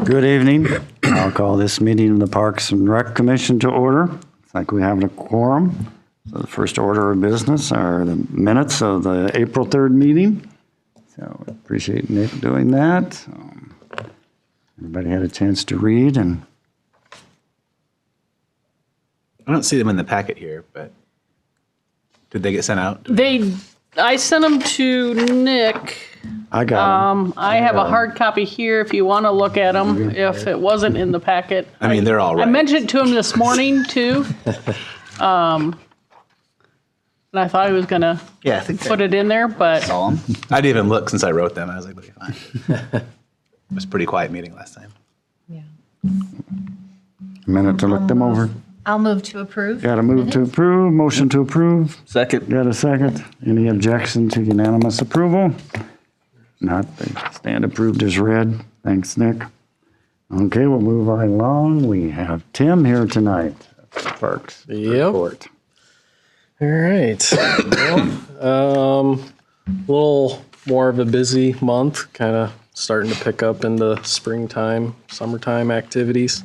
Good evening. I'll call this meeting of the Parks and Rec Commission to order. Looks like we have a quorum. So the first order of business are the minutes of the April 3rd meeting. So I appreciate Nick doing that. Everybody had a chance to read, and I don't see them in the packet here, but did they get sent out? I sent them to Nick. I got 'em. I have a hard copy here if you want to look at them, if it wasn't in the packet. I mean, they're all right. I mentioned it to him this morning, too. And I thought he was going to I think put it in there, but saw them. I didn't even look since I wrote them. I was like, okay, fine. It was a pretty quiet meeting last time. Yeah. A minute to look them over. I'll move to approve. Got a move to approve, motion to approve. Second. Got a second. Any objection to unanimous approval? Not, they stand approved as read. Thanks, Nick. Okay, we'll move right along. We have Tim here tonight. Parks report. All right. Well, a little more of a busy month, kind of starting to pick up into springtime, summertime activities.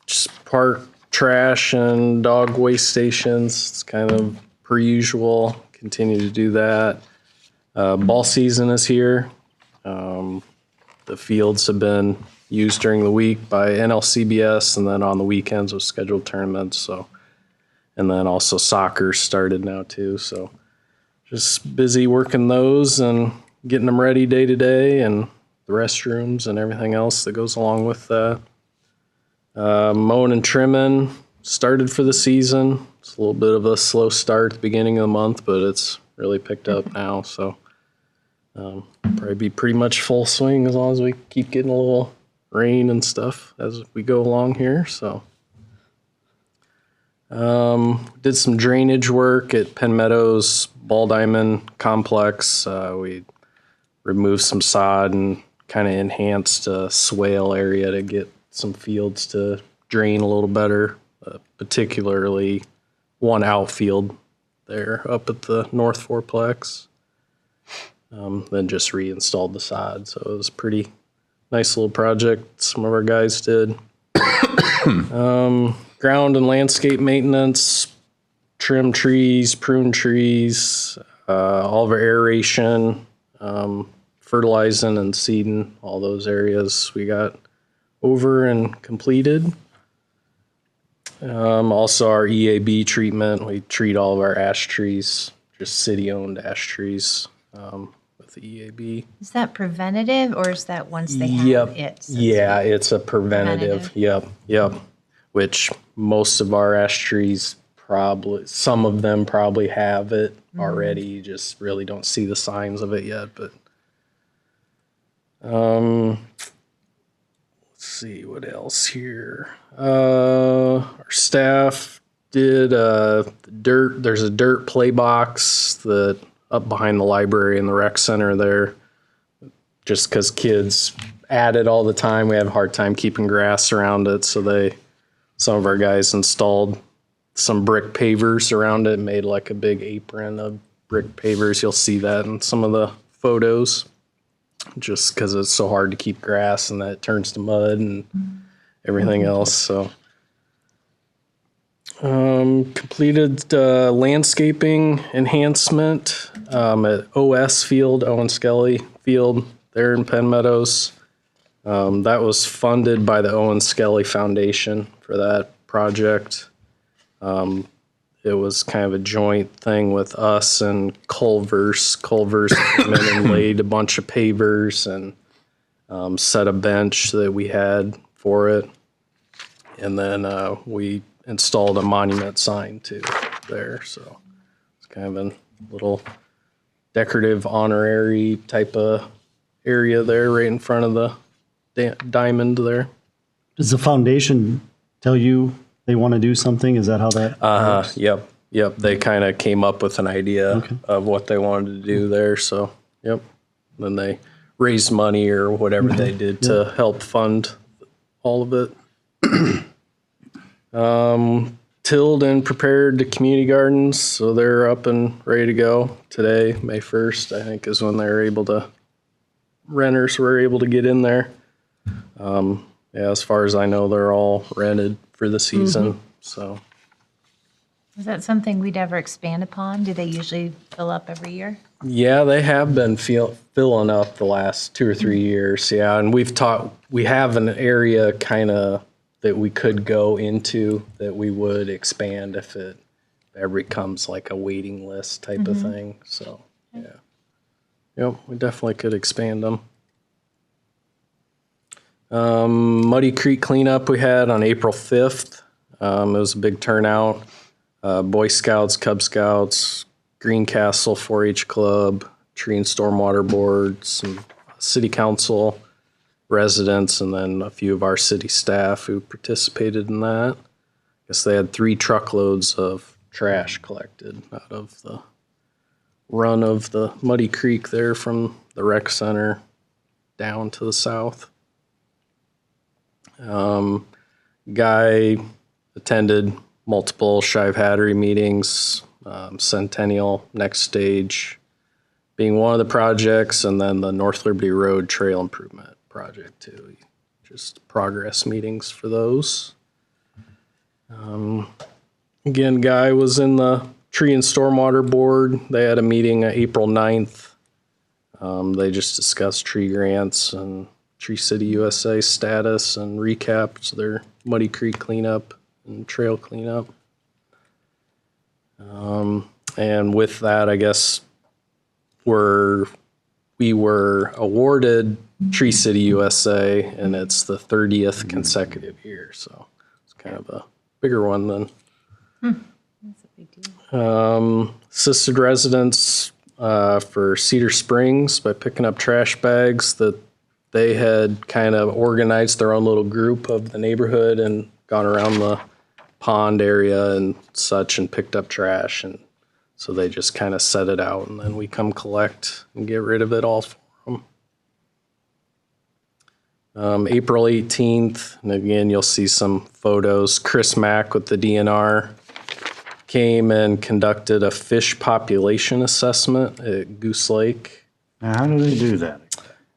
Just park trash and dog waste stations. It's kind of per usual. Continue to do that. Ball season is here. The fields have been used during the week by NLCBS, and then on the weekends with scheduled tournaments. So, and then also soccer started now too. So, just busy working those and getting them ready day to day, and the restrooms and everything else that goes along with that. Mowing and trimming started for the season. It's a little bit of a slow start at the beginning of the month, but it's really picked up now. So probably be pretty much full swing as long as we keep getting a little rain and stuff as we go along here. So did some drainage work at Penn Meadows Ball Diamond Complex. We removed some sod and kind of enhanced a swale area to get some fields to drain a little better, particularly one outfield there up at the North Fourplex. Then just reinstalled the sod, so it was a pretty nice little project some of our guys did. Ground and landscape maintenance, trim trees, prune trees, all of our aeration, fertilizing and seeding, all those areas we got over and completed. Also our EAB treatment, we treat all of our ash trees, just city-owned ash trees with the EAB. Is that preventative, or is that once they have it? Yeah, it's a preventative. Yep. Which most of our ash trees some of them probably have it already. You just really don't see the signs of it yet. But let's see what else here. Our staff did there's a dirt play box that up behind the library and the rec center there, just because kids at it all the time. We have a hard time keeping grass around it, so some of our guys installed some brick pavers around it, made like a big apron of brick pavers. You'll see that in some of the photos, just because it's so hard to keep grass and that it turns to mud and everything else. So completed landscaping enhancement at OS Field, Owen Skelly Field there in Penn Meadows. That was funded by the Owen Skelly Foundation for that project. It was kind of a joint thing with us and Culver's. Culver's came in and laid a bunch of pavers and set a bench that we had for it. And then we installed a monument sign too there. So it's kind of a little decorative honorary type of area there right in front of the diamond there. Does the foundation tell you they want to do something? Is that how that works? Yep. They kind of came up with an idea of what they wanted to do there. So, yep. Then they raised money or whatever they did to help fund all of it. Tilled and prepared the community gardens, so they're up and ready to go today. May 1st, I think, is when renters were able to get in there. Yeah, as far as I know, they're all rented for the season. So Is that something we'd ever expand upon? Do they usually fill up every year? yeah, they have been filling up the last 2 or 3 years. Yeah, and we have an area kind of that we could go into that we would expand if it ever becomes like a waiting list type of thing. So yeah, yep, we definitely could expand them. Muddy Creek cleanup we had on April 5th. It was a big turnout. Boy Scouts, Cub Scouts, Greencastle 4-H Club, Tree and Stormwater Board, some city council residents, and then a few of our city staff who participated in that. I guess they had 3 truckloads of trash collected out of the run of the Muddy Creek there from the rec center down to the south. Guy attended multiple Shive Hattery meetings, Centennial Next Stage being one of the projects, and then the North Liberty Road Trail Improvement Project too. Just progress meetings for those. Again, Guy was in the Tree and Stormwater Board. They had a meeting April 9th. They just discussed tree grants and Tree City USA status and recapped their Muddy Creek cleanup and trail cleanup. And with that, I guess we were awarded Tree City USA, and it's the 30th consecutive year. So it's kind of a bigger one than. That's a big deal. Assisted residents for Cedar Springs by picking up trash bags that they had kind of organized their own little group of the neighborhood and gone around the pond area and such and picked up trash. And so they just kind of set it out, and then we come collect and get rid of it all for them. April 18th, and again, you'll see some photos. Chris Mack with the DNR came and conducted a fish population assessment at Goose Lake. Now, how do they do that?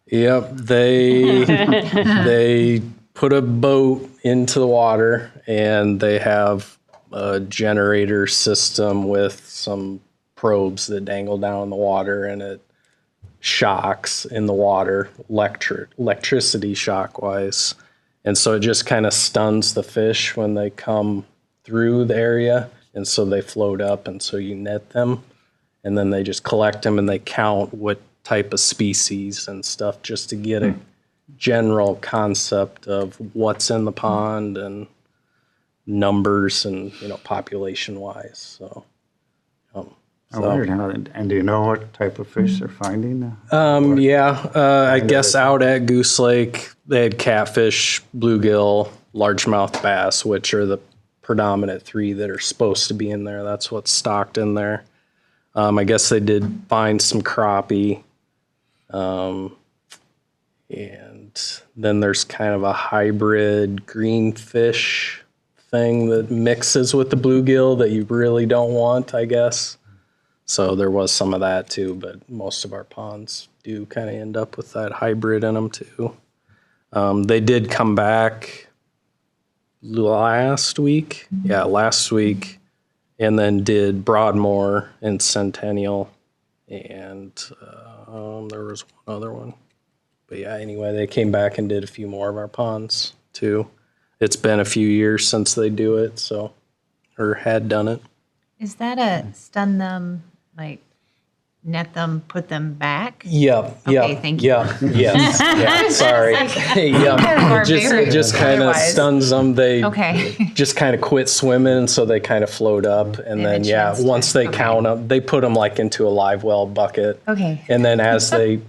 Yep, they put a boat into the water, and they have a generator system with some probes that dangle down in the water, and it shocks in the water, electricity shock wise. And so it just kind of stuns the fish when they come through the area, and so they float up, and so you net them, and then they just collect them and they count what type of species and stuff just to get a general concept of what's in the pond and numbers and, population wise. So, Weird. And do you know what type of fish they're finding? I guess out at Goose Lake, they had catfish, bluegill, largemouth bass, which are the predominant 3 that are supposed to be in there. That's what's stocked in there. I guess they did find some crappie. And then there's kind of a hybrid greenfish thing that mixes with the bluegill that you really don't want, I guess. So there was some of that too, but most of our ponds do kind of end up with that hybrid in them too. They did come back last week, and then did Broadmoor and Centennial, and there was one other one. But yeah, anyway, they came back and did a few more of our ponds too. It's been a few years since they do it, or had done it. Is that a stun them, like net them, put them back? Yep. Okay, thank you. Yes. Yeah. Sorry. It just kind of otherwise. stuns them. They Okay. just kind of quit swimming, and so they kind of float up, and then a chance to- once they okay. count them, they put them like into a live well bucket. Okay. And then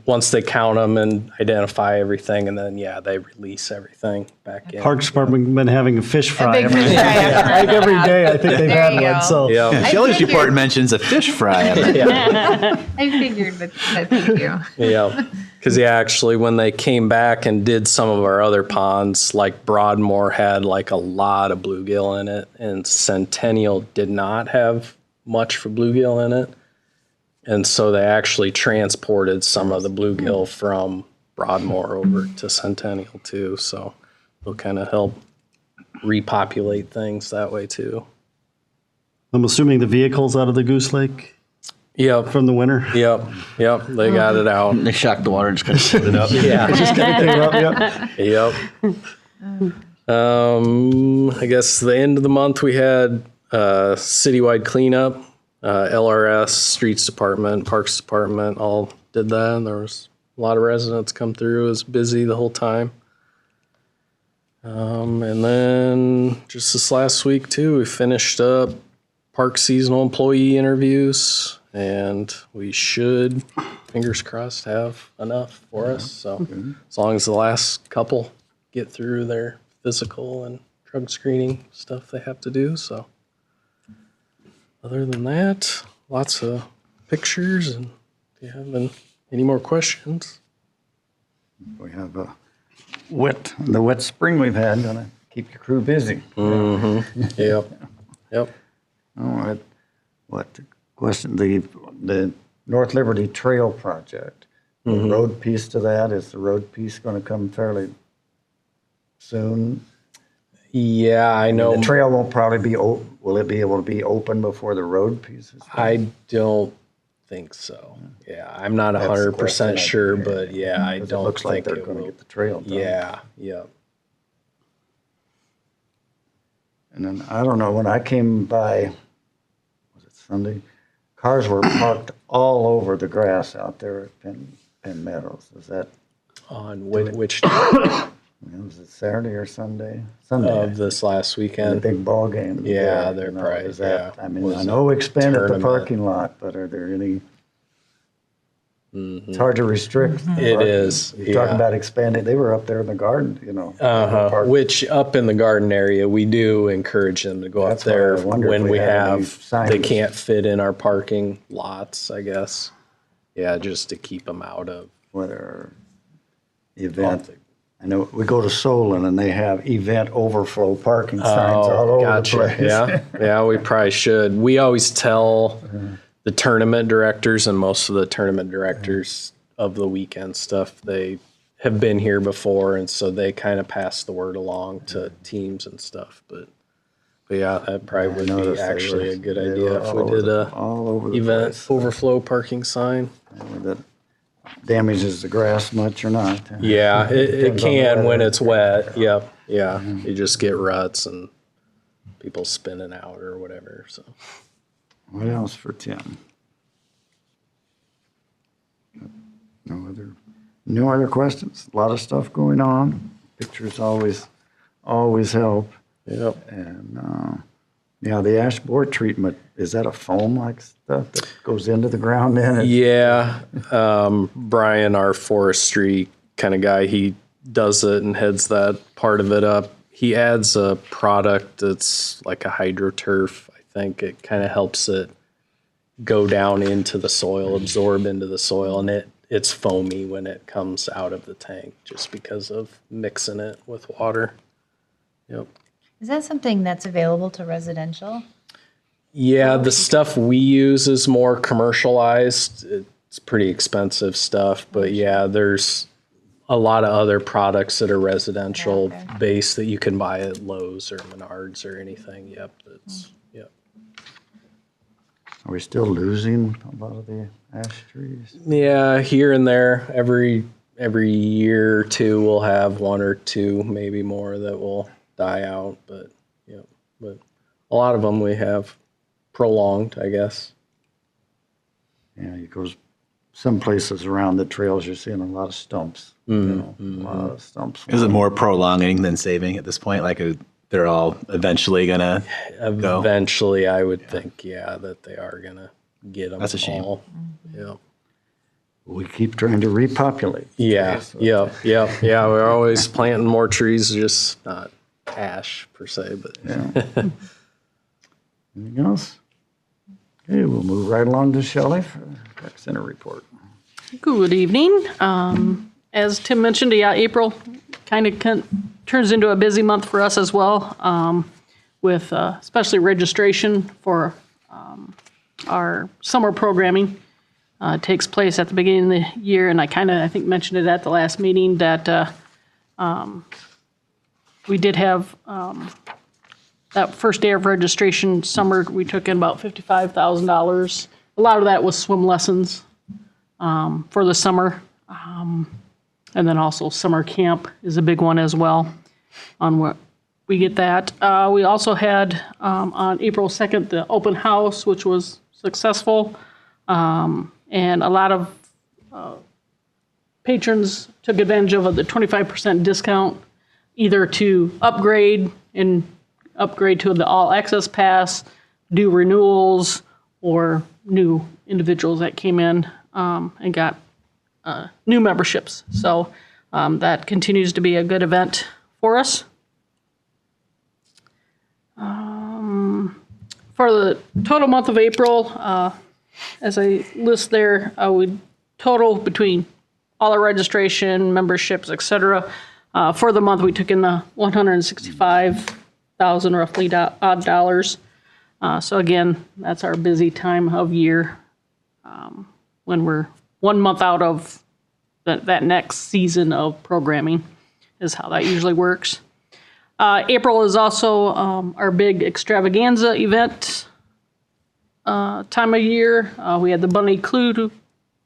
once they count them and identify everything, and then they release everything back in. Parks Department been having a fish fry big every fish day. fry. Like every day, I think they've There had you one. go. So Yeah. Shelley's figured- report mentions a fish fry. I figured, but thank you. Yeah, because actually, when they came back and did some of our other ponds, like Broadmoor had like a lot of bluegill in it, and Centennial did not have much for bluegill in it, and so they actually transported some of the bluegill from Broadmoor over to Centennial too. So it'll kind of help repopulate things that way too. I'm assuming the vehicle's out of the Goose Lake Yep. from the winter. Yep. They got it out. They shocked the water and just kind of split it up. Yeah. Just kinda came up, yep. Yep. I guess the end of the month we had citywide cleanup. LRS, Streets Department, Parks Department all did that. And there was a lot of residents come through. It was busy the whole time. And then just this last week too, we finished up park seasonal employee interviews, and we should, fingers crossed, have enough for us. So as long as the last couple get through their physical and drug screening stuff they have to do. So other than that, lots of pictures. And if you have any more questions? We have the wet spring we've had, gonna keep your crew busy. Yep. All right. What the question? The North Liberty Trail project. The road piece to that, is the road piece going to come fairly soon? Yeah, I know. The trail won't probably be. Will it be able to be open before the road piece is done? I don't think so. Yeah, I'm not That's the 100% question. sure, but yeah, I 'Cause don't it looks like think they're it going to will. get the trail done. Yeah. And then I don't know, when I came by, was it Sunday? Cars were parked all over the grass out there at Penn Meadows. Is that, On which was it Saturday or Sunday? Sunday. of this last The weekend? big ball game. Yeah, there, they're you know, probably- is that, yeah. I mean, Was I know we expanded the tournament. parking lot, but are there any? It's hard to restrict. It parking. is, You're talking yeah. about expanding. They were up there in the garden, park. Which up in the garden area, we do encourage them to go That's up there why I wonder if when we we have any have, signage. they can't fit in our parking lots, I guess. Yeah, just to keep them out of. Whether event. I know we go to Solon and they have event overflow parking signs all over the place. Yeah, we probably should. We always tell the tournament directors, and most of the tournament directors of the weekend stuff, they have been here before, and so they kind of pass the word along to teams and stuff. But yeah, that probably would be noticed they actually were- a good they idea were if all we over did the- a all over the event place. overflow parking sign. That damages the grass much or not. Yeah, it Depends on the can when weather. it's wet. Yep, yeah. You just get ruts and people spinning out or whatever. So. What else for Tim? No other questions? A lot of stuff going on. Pictures always help. Yep. And the ash borer treatment, is that a foam-like stuff that goes into the ground then? Yeah. Brian, our forestry kind of guy, he does it and heads that part of it up. He adds a product that's like a hydroturf. I think it kind of helps it go down into the soil, absorb into the soil, and it's foamy when it comes out of the tank just because of mixing it with water. Yep. Is that something that's available to residential? Yeah, the stuff we use is more commercialized. It's pretty expensive stuff, but yeah, there's a lot of other products that are residential Okay. based that you can buy at Lowe's or Menards or anything. Yep, yep. Are we still losing a lot of the ash trees? Yeah, here and there, every year or two, we'll have one or two, maybe more, that will die out. But a lot of them we have prolonged, I guess. Yeah, because some places around the trails, you're seeing a lot of stumps. A lot of stumps. Is it more prolonging than saving at this point? Like they're all eventually gonna go? Eventually, I would think, that they are gonna get them. That's a shame. all. Yeah. We keep trying to repopulate. Yeah. Yep. We're always planting more trees, just not ash per se, but Anything else? Okay, we'll move right along to Shelley for the rec center report. Good evening. As Tim mentioned, April kind of turns into a busy month for us as well, with especially registration for our summer programming. takes place at the beginning of the year, and I think mentioned it at the last meeting that we did have that first day of registration summer. We took in about $55,000. A lot of that was swim lessons for the summer, and then also summer camp is a big one as well. On what we get that, we also had on April 2nd the open house, which was successful. And a lot of patrons took advantage of the 25% discount, either to upgrade to the all access pass, do renewals, or new individuals that came in and got new memberships. So that continues to be a good event for us. For the total month of April, as I list there, we total between all our registration, memberships, etc. For the month, we took in the $165,000 roughly odd dollars. So again, that's our busy time of year when we're 1 month out of that next season of programming is how that usually works. April is also our big extravaganza event time of year. We had the Bunny Clue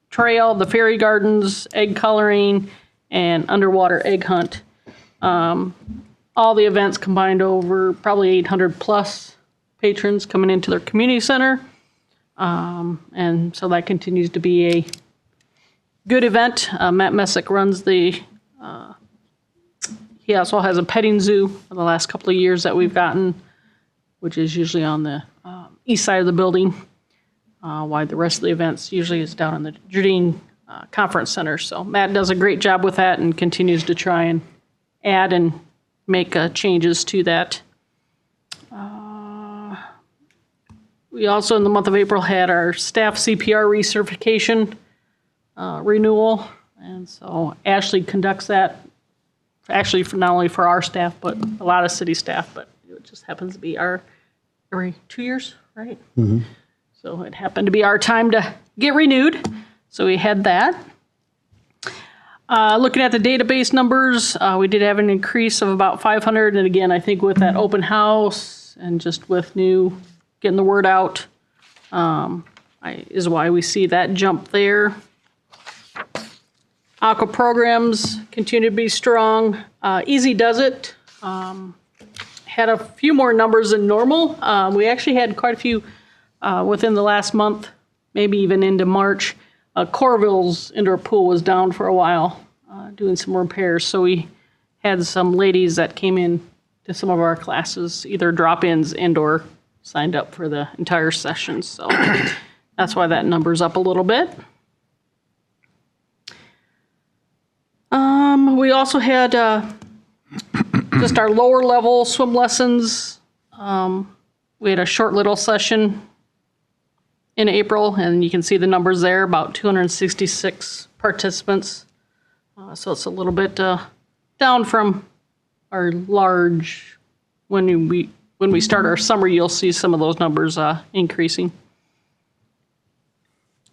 Trail, the Fairy Gardens, egg coloring, and underwater egg hunt. All the events combined over probably 800 plus patrons coming into their community center. And so that continues to be a good event. Matt Messick runs the he also has a petting zoo for the last couple of years that we've gotten, which is usually on the east side of the building, while the rest of the events usually is down in the Jardine Conference Center. So Matt does a great job with that and continues to try and add and make changes to that. We also, in the month of April, had our staff CPR recertification renewal. And so Ashley conducts that, actually for not only for our staff, but a lot of city staff, but it just happens to be our every 2 years, right? Mm-hmm. So it happened to be our time to get renewed. So we had that. Looking at the database numbers, we did have an increase of about 500. And again, I think with that open house and just with getting the word out is why we see that jump there. Aqua programs continue to be strong. Easy Does It had a few more numbers than normal. We actually had quite a few within the last month, maybe even into March. Corville's indoor pool was down for a while, doing some repairs. So we had some ladies that came in to some of our classes, either drop-ins and/or signed up for the entire session. So that's why that number's up a little bit. We also had just our lower level swim lessons. We had a short little session in April, and you can see the numbers there, about 266 participants. So it's a little bit down from our large, when we start our summer, you'll see some of those numbers increasing.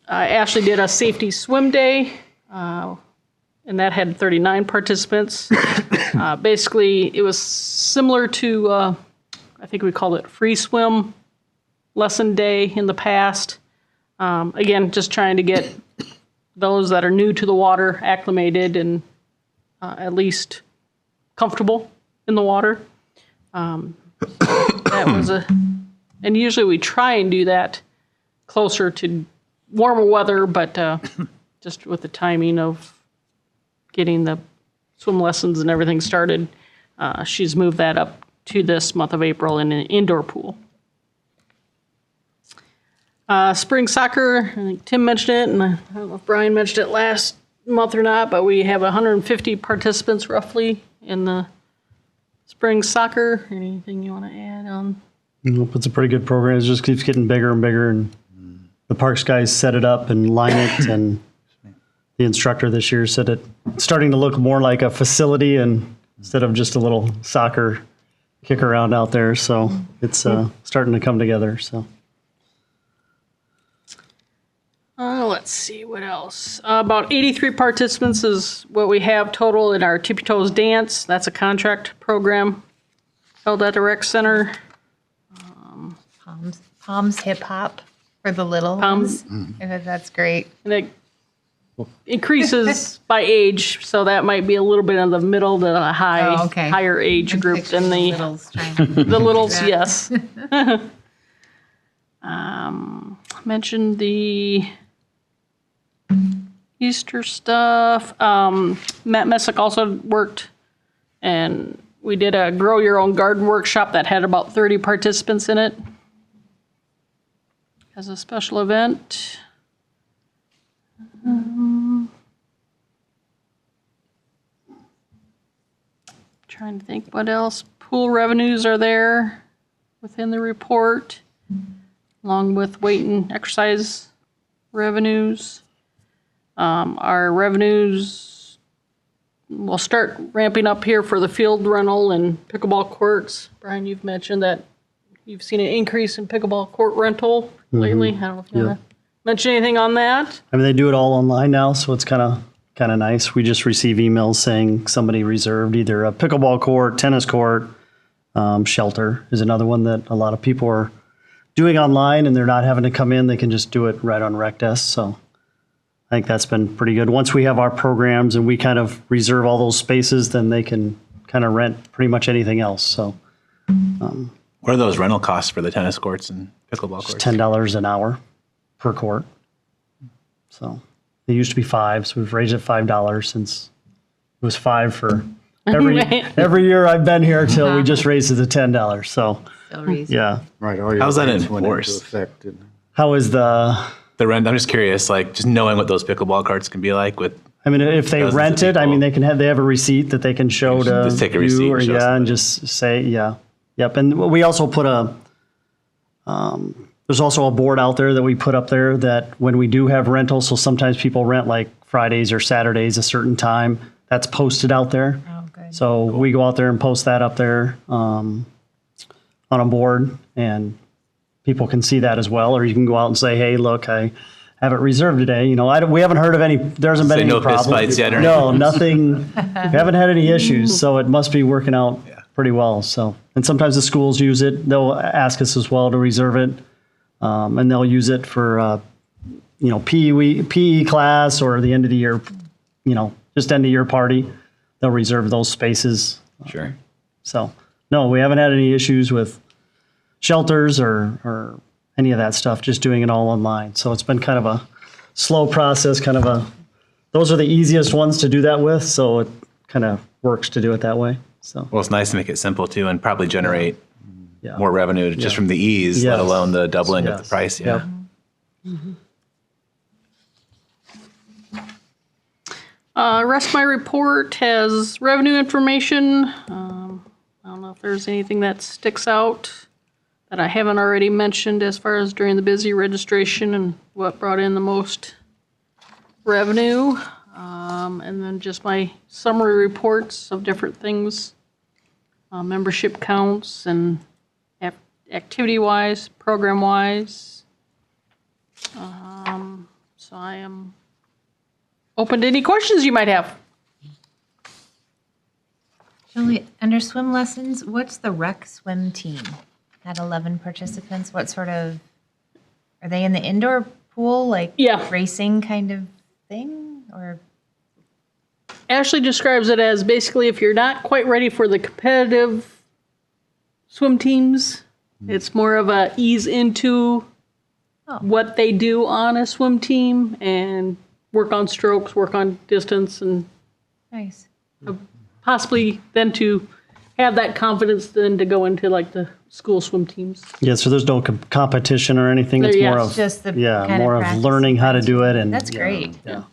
Ashley did a safety swim day, and that had 39 participants. Basically, it was similar to, I think we called it free swim lesson day in the past. Again, just trying to get those that are new to the water acclimated and at least comfortable in the water. That was and usually we try and do that closer to warmer weather, but just with the timing of getting the swim lessons and everything started, she's moved that up to this month of April in an indoor pool. Spring soccer, I think Tim mentioned it, and I don't know if Brian mentioned it last month or not, but we have 150 participants roughly in the spring soccer. Anything you want to add on? Nope, it's a pretty good program. It just keeps getting bigger and bigger, and the parks guys set it up and line it, and the instructor this year said it's starting to look more like a facility and instead of just a little soccer kick around out there. So it's starting to come together. So. let's see, what else? About 83 participants is what we have total in our Tippy Toes Dance. That's a contract program held at the rec center. Palms hip hop for the little Palms. ones. That's great. And it increases by age, so that might be a little bit in the middle to the Oh, okay. higher age group than the littles trying to the littles, that. yes. Mentioned the Easter stuff. Matt Messick also worked, and we did a grow your own garden workshop that had about 30 participants in it as a special event. Trying to think what else. Pool revenues are there within the report, along with weight and exercise revenues. Our revenues will start ramping up here for the field rental and pickleball courts. Brian, you've mentioned that you've seen an increase in pickleball court rental lately. I don't know if you want to mention anything on that. I mean, they do it all online now, so it's kind of nice. We just receive emails saying somebody reserved either a pickleball court, tennis court, shelter is another one that a lot of people are doing online, and they're not having to come in. They can just do it right on Rec Desk. So I think that's been pretty good. Once we have our programs and we kind of reserve all those spaces, then they can kind of rent pretty much anything else. So What are those rental costs for the tennis courts and pickleball courts? $10 an hour per court. So they used to be $5, so we've raised it $5 since it was $5 for every year I've been here till we just raised it to $10. So Still reason. yeah, Right. all your How's that rights went into enforced? effect, didn't it? how is the? The rent, I'm just curious, like just knowing what those pickleball carts can be like with, I mean, if they Dozens of rent it, I mean, people. they have a receipt that they can show to Just take a you, receipt or and show and somebody. just say, yep. And we also put there's also a board out there that we put up there that when we do have rentals, so sometimes people rent like Fridays or Saturdays a certain time. That's posted out there. Oh, good. So we go out there and post that up there on a board, and people can see that as well. Or you can go out and say, "Hey, look, I have it reserved today." You know, we haven't heard of any. There hasn't been Say any no fist problem. fights yet or No, nothing. We haven't had any issues, so it must be working out pretty well. So, and sometimes the schools use it. They'll ask us as well to reserve it, and they'll use it for PE class or the end of the year. Just end of year party. They'll reserve those spaces. sure. So, no, we haven't had any issues with shelters or any of that stuff, just doing it all online. So it's been kind of a slow process, those are the easiest ones to do that with. So it kind of works to do it that way. So, Well, it's nice to make it simple too and probably generate yeah. more revenue just from the ease, Yes. let alone the doubling of the Yes. price. Yeah. Yep. Rest of my report has revenue information. I don't know if there's anything that sticks out that I haven't already mentioned as far as during the busy registration and what brought in the most revenue. And then just my summary reports of different things, membership counts and activity-wise, program-wise. So I am open to any questions you might have. Julie, under swim lessons, what's the rec swim team? At 11 participants, what sort of, are they in the indoor pool, like Yeah. racing kind of thing? Or, Ashley describes it as basically if you're not quite ready for the competitive swim teams, it's more of a ease into what they do on a swim team and work on strokes, work on distance, and nice. possibly then to have that confidence then to go into like the school swim teams. Yeah, so there's no competition or anything. It's There- more yes. of Just the kind more of practice learning how to do it, and That's great. Yeah.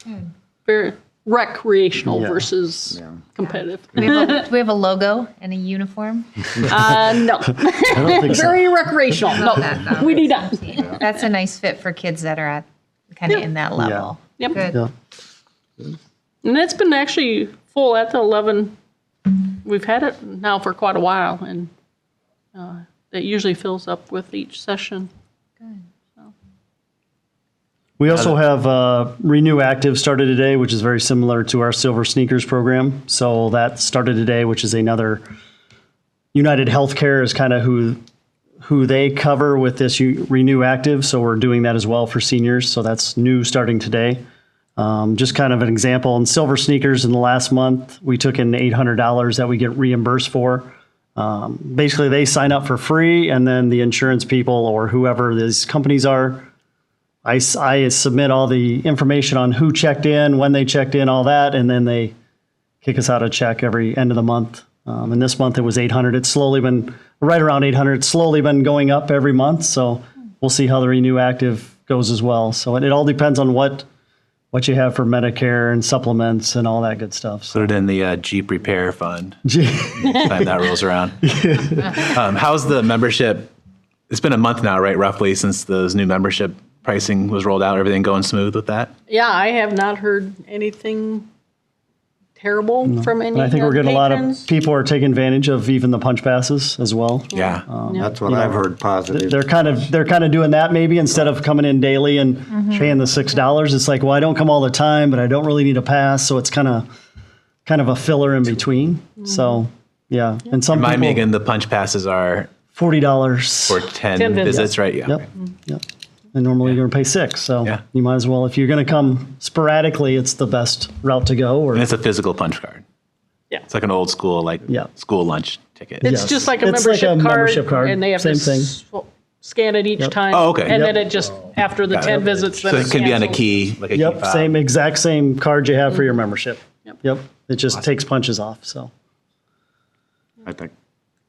Good. Very recreational Yeah. versus competitive. Do we have a logo and a uniform? No. I don't think so. Very recreational. No, we do not. That's a nice fit for kids that are at kind of in that level. Yep. Good. Yeah. And it's been actually full at the 11. We've had it now for quite a while, and it usually fills up with each session. Good. We also have Renew Active started today, which is very similar to our Silver Sneakers program. So that started today, which is another United Healthcare is kind of who they cover with this Renew Active. So we're doing that as well for seniors. So that's new starting today. Just kind of an example, in Silver Sneakers in the last month, we took in $800 that we get reimbursed for. Basically, they sign up for free, and then the insurance people or whoever these companies are, I submit all the information on who checked in, when they checked in, all that, and then they kick us out a check every end of the month. And this month it was 800. It's slowly been right around 800. It's slowly been going up every month. So we'll see how the Renew Active goes as well. So it all depends on what you have for Medicare and supplements and all that good stuff. So Put it in the Jeep repair fund. Time that rolls around. How's the membership? It's been a month now, right, roughly, since those new membership pricing was rolled out. Everything going smooth with that? Yeah, I have not heard anything terrible from any and I think we're getting a lot of patrons. people are taking advantage of even the punch passes as well. Yeah. That's what I've heard positive. They're kind of doing that maybe instead of coming in daily and paying the $6. It's like, well, I don't come all the time, but I don't really need a pass, so it's kind of a filler in between. So yeah, and some Remind me people again, the punch passes are $40 for 10 10 visits. visits, right? Yeah. Yep. Yep. And normally you're going to pay $6. So Yeah. you might as well, if you're going to come sporadically, it's the best route to go. Or And it's a physical punch card. Yeah. It's like an old school, Yeah. school lunch ticket. It's Yes. just like a It's like membership a card, membership card. and they have Same to thing. scan it each time. Oh, okay. And Yep. then it just, after the 10 visits, then So it can be on a cancels. key, like a key Yep, fob. exact same card you have for your membership. Yep. Yep. It just takes punches off. So I think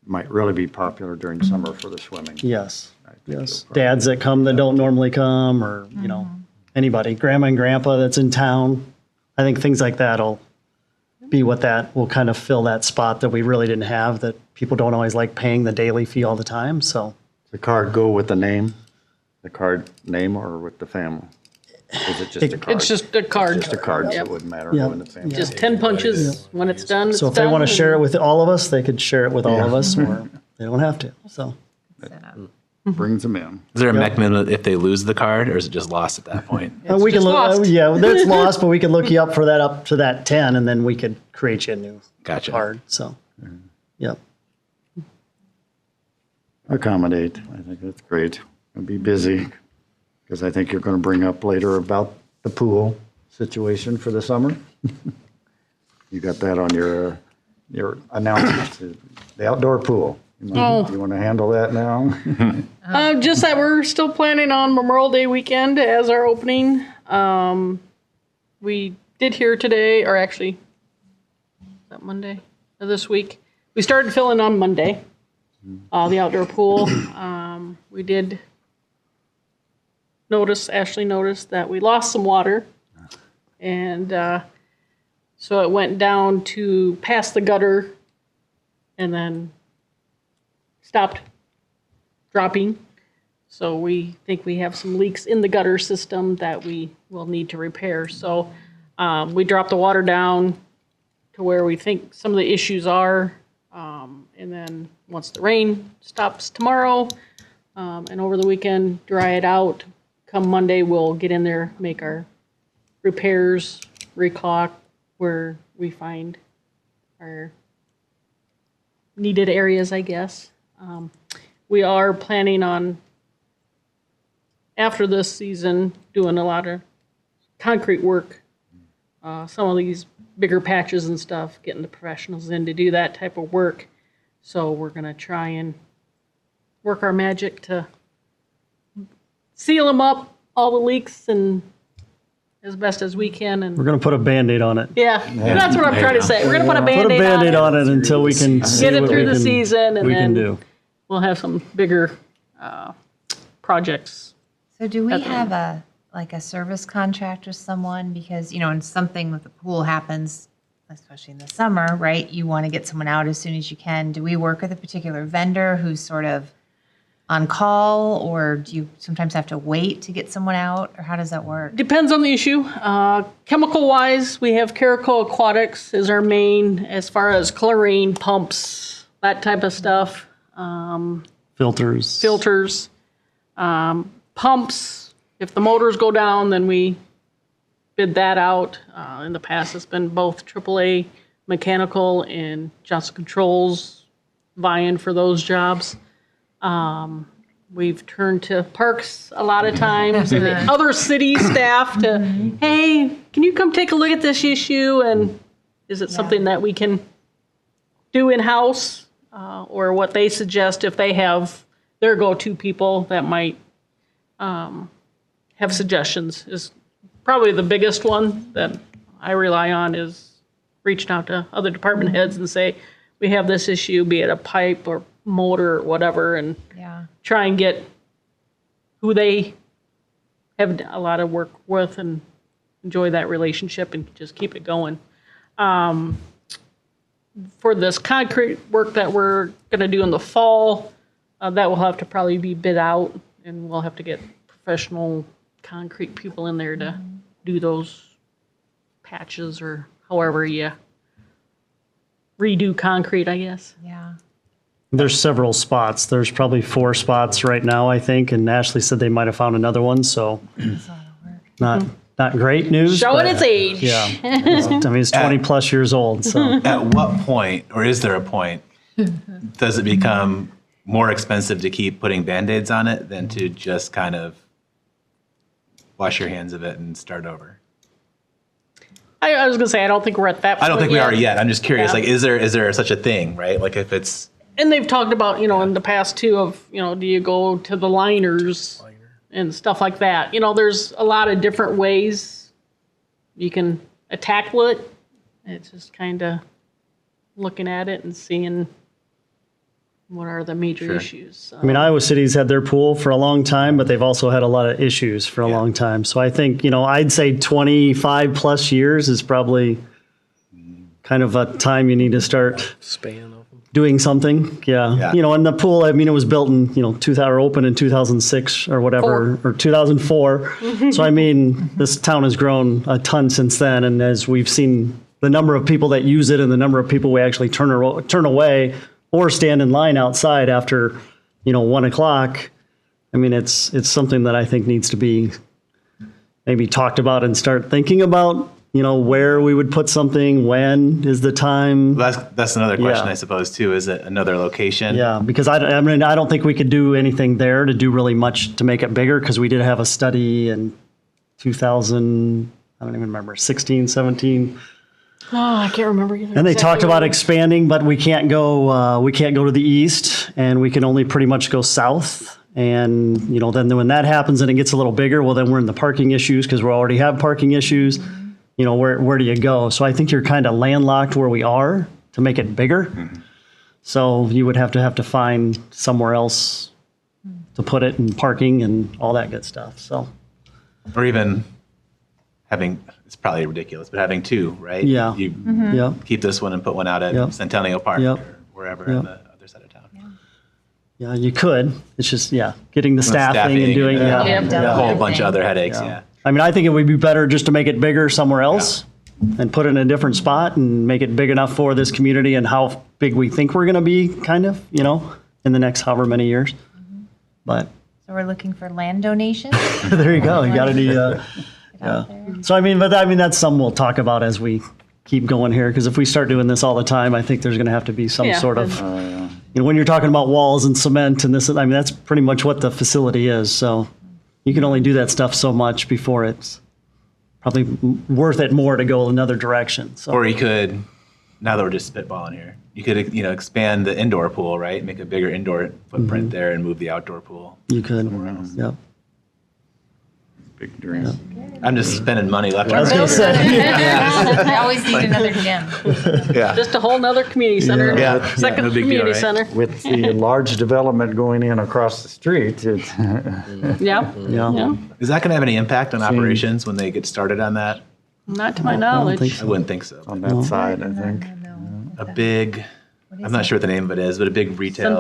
might really be popular during summer for the swimming. yes, I think yes. you'll probably- Dads that come that don't normally come, or anybody, grandma and grandpa that's in town. I think things like that'll be what that will kind of fill that spot that we really didn't have. That people don't always like paying the daily fee all the time. So The card go with the name, the card name, or with the family? Is it just a card? It's just a card. Just a card, so Yep. it wouldn't matter Yeah. who in the family. Just 10 punches. When it's done, it's so done. if they want to share it and- with all of us, they could share it with all of us, or they don't have to. So Brings them in. Is there a mechanism if they lose the card, or is it just lost at that point? we can just look. lost. Yeah, that's lost, but we can look you up for that up to that 10, and then we could create you a new Gotcha. card. So, yep. Accommodate. I think that's great. It'll be busy, because I think you're going to bring up later about the pool situation for the summer. You got that on your announcement, the outdoor pool. You want to handle that now? Just that we're still planning on Memorial Day weekend as our opening. We did hear today, or actually, is that Monday or this week? We started filling on Monday, the outdoor pool. We did Ashley noticed that we lost some water. And so it went down to past the gutter and then stopped dropping. So we think we have some leaks in the gutter system that we will need to repair. So we dropped the water down to where we think some of the issues are. And then once the rain stops tomorrow and over the weekend, dry it out. Come Monday, we'll get in there, make our repairs, recaulk where we find our needed areas, I guess. We are planning on, after this season, doing a lot of concrete work. Some of these bigger patches and stuff, getting the professionals in to do that type of work. So we're going to try and work our magic to seal them up, all the leaks, and as best as we can. And We're going to put a Band-Aid on it. yeah, that's what I'm trying to say. We're going to put a Put a Band-Aid, Band-Aid on it until we can see get it what through we the can, season, and we can then do. we'll have some bigger projects. So do we have a service contract with someone? Because, when something with the pool happens, especially in the summer, right, you want to get someone out as soon as you can. Do we work with a particular vendor who's sort of on call, or do you sometimes have to wait to get someone out, or how does that work? Depends on the issue. Chemical-wise, we have Caracal Aquatics is our main, as far as chlorine pumps, that type of stuff. Filters. Filters, pumps. if the motors go down, then we bid that out. In the past, it's been both AAA Mechanical and Johnson Controls vying for those jobs. We've turned to parks a lot of times and other city staff to, hey, can you come take a look at this issue? And is it something that we can do in-house? Or what they suggest if they have their go-to people that might have suggestions is probably the biggest one that I rely on is reaching out to other department heads and say, we have this issue, be it a pipe or motor or whatever, and try and get who they have a lot of work with and enjoy that relationship and just keep it going. For this concrete work that we're going to do in the fall, that will have to probably be bid out, and we'll have to get professional concrete people in there to do those patches or however you redo concrete, I guess. Yeah. There's several spots. There's probably 4 spots right now, I think, and Ashley said they might have found another one, so not great news. Showing but, its age. Yeah. I mean, it's 20 plus years old, so. At what point, or is there a point, does it become more expensive to keep putting Band-Aids on it than to just kind of wash your hands of it and start over? I was going to say, I don't think we're at that point I don't think we are yet. I'm just curious, Yeah. like, is there such a thing, right? Like if it's, And they've talked about, in the past too of, do you go to the liners and stuff like that. There's a lot of different ways you can tackle it. It's just kind of looking at it and seeing what are the major issues. So. I mean, Iowa City's had their pool for a long time, but they've also had a lot of issues for a long time. So I think, I'd say 25 plus years is probably kind of a time you need to start Span of them. doing something. Yeah. And the pool, I mean, it was built in, opened in 2006 or whatever, or 2004. So, I mean, this town has grown a ton since then. And as we've seen the number of people that use it and the number of people we actually turn away or stand in line outside after, 1 o'clock, I mean, it's something that I think needs to be maybe talked about and start thinking about, where we would put something, when is the time. that's another question, Yeah. I suppose, too. Is it another location? Yeah, because I don't think we could do anything there to do really much to make it bigger, because we did have a study in 2000, I don't even remember, 16, 17. Oh, I can't remember either. And they exactly talked about what- expanding, but we can't go to the east, and we can only pretty much go south. And, then when that happens and it gets a little bigger, well, then we're in the parking issues because we already have parking issues. Where do you go? So I think you're kind of landlocked where we are to make it bigger. So you would have to find somewhere else to put it and parking and all that good stuff. So, Or even having, it's probably ridiculous, but having 2, right? Yeah. You yeah, keep this one and put one out at Yep. Centennial Park Yep. or wherever on the other side of town. yeah, you could. It's just, getting the staffing and staffing doing, and, Yeah. A whole bunch of other headaches, yeah. I mean, I think it would be better just to make it bigger somewhere else and put it in a different spot and make it big enough for this community and how big we think we're going to be, kind of, in the next however many years. But So we're looking for land donations. there you go. You got to do, Out there. So, I mean, that's something we'll talk about as we keep going here. Because if we start doing this all the time, I think there's going to have to be some Yeah, sort of, when you're talking about walls and cement and this, I mean, that's pretty much what the facility is. So you can only do that stuff so much before it's probably worth it more to go another direction. So. Or you could, now that we're just spitballing here, you could, expand the indoor pool, right? Make a bigger indoor footprint there and move the outdoor pool. You could, yep. Big dream. I'm just spending money left I was and going to right. say, We always need another gym. Yeah. Just a whole nother community center. Yeah. Second No big deal, community right? center. With the large development going in across the street, it's Yeah. yeah. Is that going to have any impact on operations when they get started on that? Not to my knowledge. think I wouldn't think so. on that side, I think. A big, I'm not sure what the name of it is, but a big retail,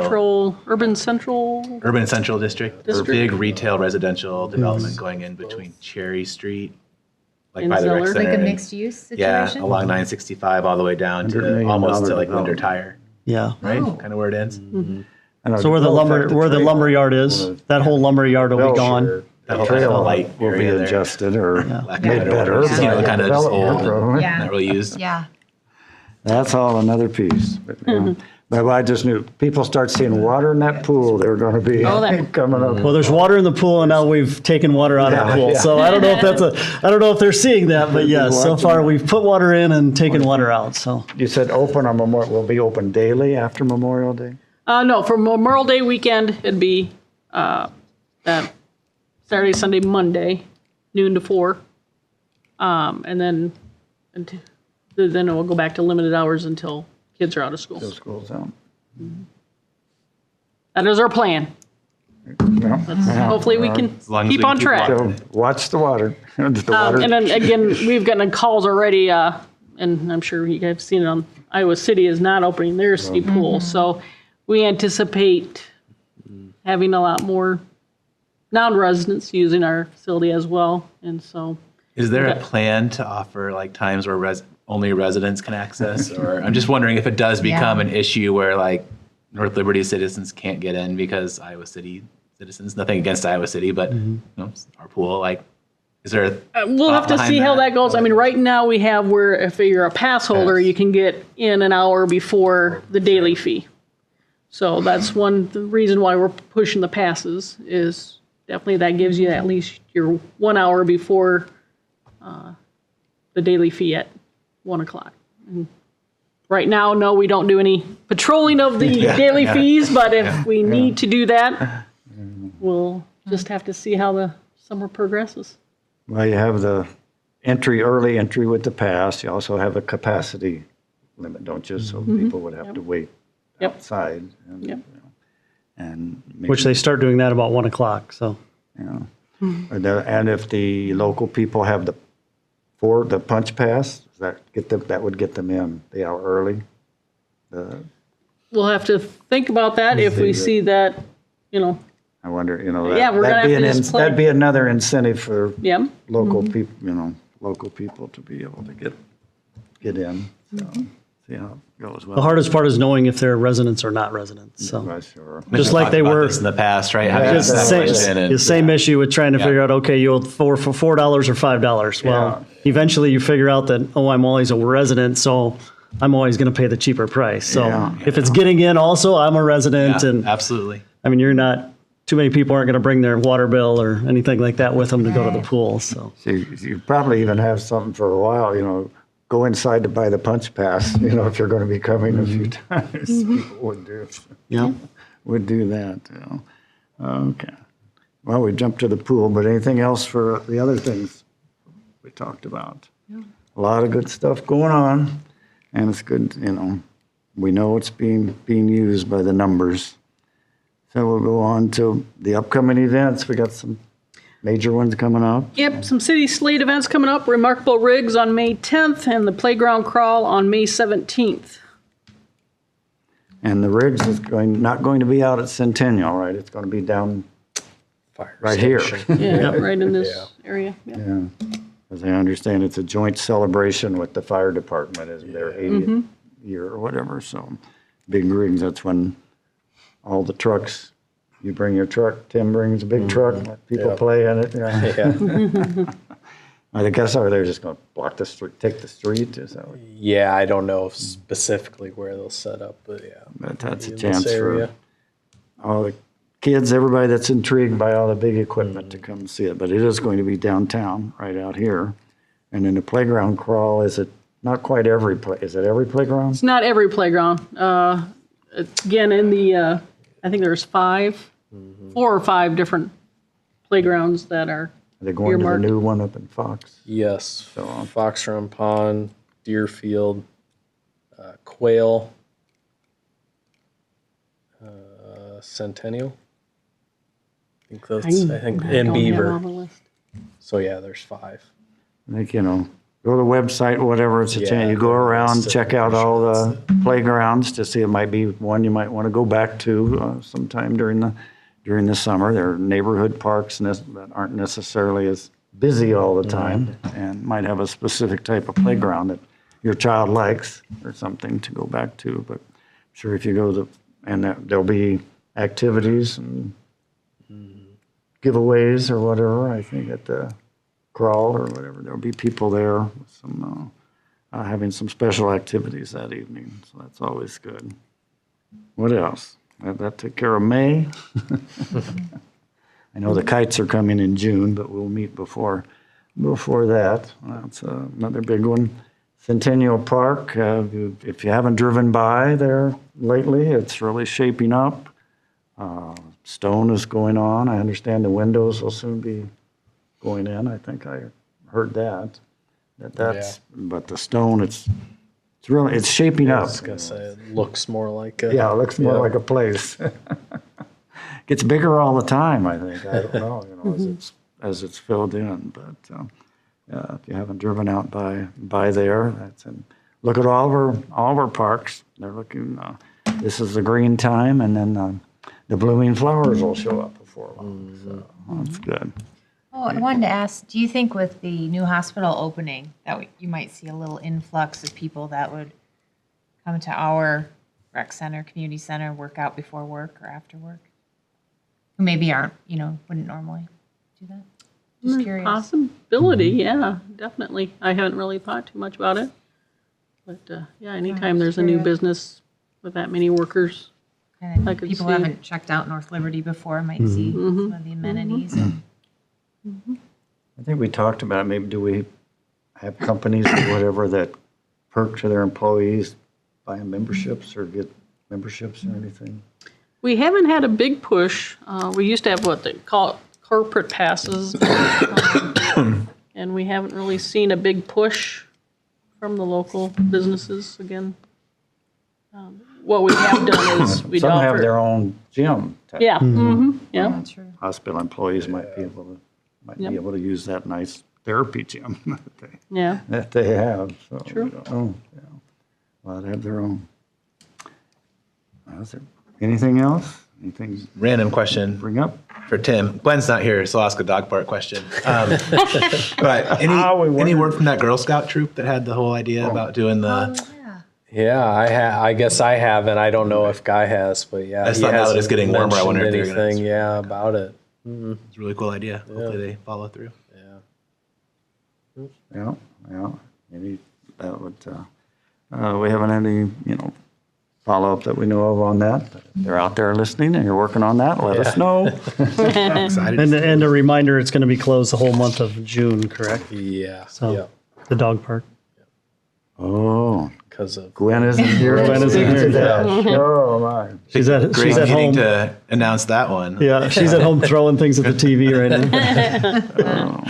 Urban Central. urban central district, or District. big retail residential development going in between Cherry Street, like And by the rec Zeller. center. Like a and- mixed use Yeah, situation? along 965 all the way down $100 to million almost to like Winter development. Tire, Yeah. right? Oh. Kind of where it ends. I know So where the it will affect lumber trade. yard is, that whole lumber yard will be gone. That trail light will be area there. adjusted or Lack of made better better. words, you know, by kind of just old development, and Yeah. not really used. Yeah. That's all another piece. But I just knew, people start seeing water in that pool, they're gonna be Oh, that- coming up. Well, there's water in the pool, and now we've taken water out of the pool. Yeah. So I don't know if I don't know if they're seeing that, but yes, so far we've put water in and taken water out. So You said open on Memorial, will be open daily after Memorial Day? No, for Memorial Day weekend, it'd be that Saturday, Sunday, Monday, noon to 4. And then it will go back to limited hours until kids are out of school. School's out. That is our plan. Yeah. Hopefully we can long as we keep can on keep track. water. So watch the water. The water. And then again, we've gotten calls already, and I'm sure you guys have seen it on, Iowa City is not opening their city pool. So we anticipate having a lot more non-residents using our facility as well. And so, Is there a Okay. plan to offer like times where only residents can access? Or I'm just wondering if it does become an issue where like North Liberty citizens can't get in because Iowa City citizens, nothing against Iowa City, but you know, our pool, like, is there a we'll have to thought see behind how that goes. I mean, right now we have where if you're a pass holder, you can get in an hour before the daily fee. So that's the reason why we're pushing the passes is definitely that gives you at least your 1 hour before the daily fee at 1 o'clock. And right now, no, we don't do any patrolling of the daily fees, but if we need to do that, we'll just have to see how the summer progresses. Well, you have the early entry with the pass. You also have a capacity limit, don't you? So people would have to wait Yep. outside. And, Yep. and maybe, which they start doing that about 1 o'clock. So and if the local people have the punch pass, that would get them in the hour early. We'll have to think about that if we see that, I wonder, Yeah, we're gonna that'd be have to just play. that'd be another incentive for yeah. local people, local people to be able to get in. So see how it goes. the hardest part is knowing if they're residents or not residents. So Well, sure. just like they Talked about were. this in the past, right? Having It's asked the that same, question and- the same issue with trying to figure out, okay, you owe for $4 or $5. Well, eventually you figure out that, oh, I'm always a resident, so I'm always going to pay the cheaper price. So Yeah. if it's getting in also, I'm a resident. Yeah, And absolutely. I mean, too many people aren't going to bring their water bill or anything like that with them to go to the pool. So So you probably even have something for a while, go inside to buy the punch pass, if you're going to be coming a few times. People would do that. Okay. Well, we jumped to the pool, but anything else for the other things we talked about? A lot of good stuff going on, and it's good, we know it's being used by the numbers. So we'll go on to the upcoming events. We got some major ones coming up. Yep, some city slate events coming up. Remarkable Rigs on May 10th and the Playground Crawl on May 17th. And the rigs is not going to be out at Centennial, right? It's going to be down Fire right here. station. Yeah, right in this area. Yeah. Yeah. As I understand, it's a joint celebration with the fire department as their 80th year or whatever. So big rigs, that's when all the trucks, you bring your truck, Tim brings a big truck, let people play in it. Yeah. I guess they're just going to block the street, take the street. Is that what, Yeah, I don't know specifically where they'll set up, but yeah. but that's a in chance this for area. all the kids, everybody that's intrigued by all the big equipment to come see it. But it is going to be downtown, right out here. And then the playground crawl, is it not quite is it every playground? It's not every playground. Again, in the, I think there's 4 or 5 different playgrounds that are They're going to the earmarked. new one up in Fox. Yes, Fox Run Pond, Deerfield, Quail, Centennial. I think and don't have all Beaver. the list. So yeah, there's 5. I think, go to the website, whatever, it's a Yeah, chance. You go they're around, listed check for out sure. all the playgrounds to see, it might be one you might want to go back to sometime during the summer. There are neighborhood parks that aren't necessarily as busy all the time and might have a specific type of playground that your child likes or something to go back to. But I'm sure if you go and there'll be activities and giveaways or whatever, I think at the crawl or whatever. There'll be people there with some, having some special activities that evening, so that's always good. What else? That took care of May. I know the kites are coming in June, but we'll meet before that. That's another big one. Centennial Park, if you haven't driven by there lately, it's really shaping up. Stone is going on. I understand the windows will soon be going in. I think I heard that. But the stone, it's shaping I up. was gonna say, it looks more like a. Yeah, it looks more like a place. Gets bigger all the time, I think. I don't know, as it's filled in. But if you haven't driven out by there, look at all of our parks. They're looking. This is the green time, and then the blooming flowers will show up before long. So that's good. Oh, I wanted to ask, do you think with the new hospital opening that you might see a little influx of people that would come to our rec center, community center, work out before work or after work? Who maybe aren't, wouldn't normally do that? Just curious. Possibility, yeah, definitely. I haven't really thought too much about it. But yeah, anytime there's a new business with that many workers, And then I could people see- who haven't checked out North Liberty before might see some of the amenities. And I think we talked about maybe do we have companies or whatever that perk to their employees buying memberships or get memberships or anything? we haven't had a big push. We used to have what they call corporate passes. And we haven't really seen a big push from the local businesses again. What we have done is we'd Some have offer. their own gym. Yeah, yeah. true. Hospital employees might be able to use that nice therapy gym Yeah. that they have. So True. we don't know. Yeah. Well, they have their own. Is there anything else? Anything to Random question bring up? for Tim. Glenn's not here, so I'll ask a dog park question. But we any wondered. word from that Girl Scout troop that had the whole idea about doing the? Yeah. Yeah, I guess I haven't. I don't know if Guy has, but yeah. I just he thought now that hasn't it's getting warmer, I wonder if mentioned they're gonna- anything, about it. It's a really cool idea. Hopefully they follow through. Yeah, yeah. Maybe that would, we haven't had any, follow-up that we know of on that. But if they're out there listening and you're working on that, let us know. Excited. And a reminder, it's going to be closed the whole month of June, correct? Yeah, So yeah, the dog park. Oh, because of Gwen isn't here. Gwen isn't here. Oh, my. She's at Great home. meeting to announce that one. Yeah, she's at home throwing things at the TV right now.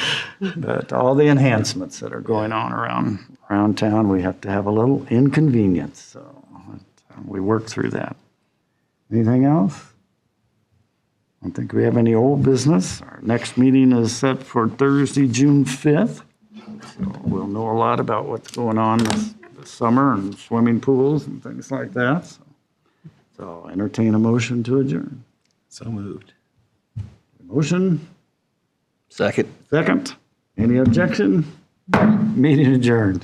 But all the enhancements that are going on around town, we have to have a little inconvenience. So we work through that. Anything else? I don't think we have any old business. Our next meeting is set for Thursday, June 5th. So we'll know a lot about what's going on this summer and swimming pools and things like that. So entertain a motion to adjourn. So moved. Motion, Second. second. Any objection? Meeting adjourned.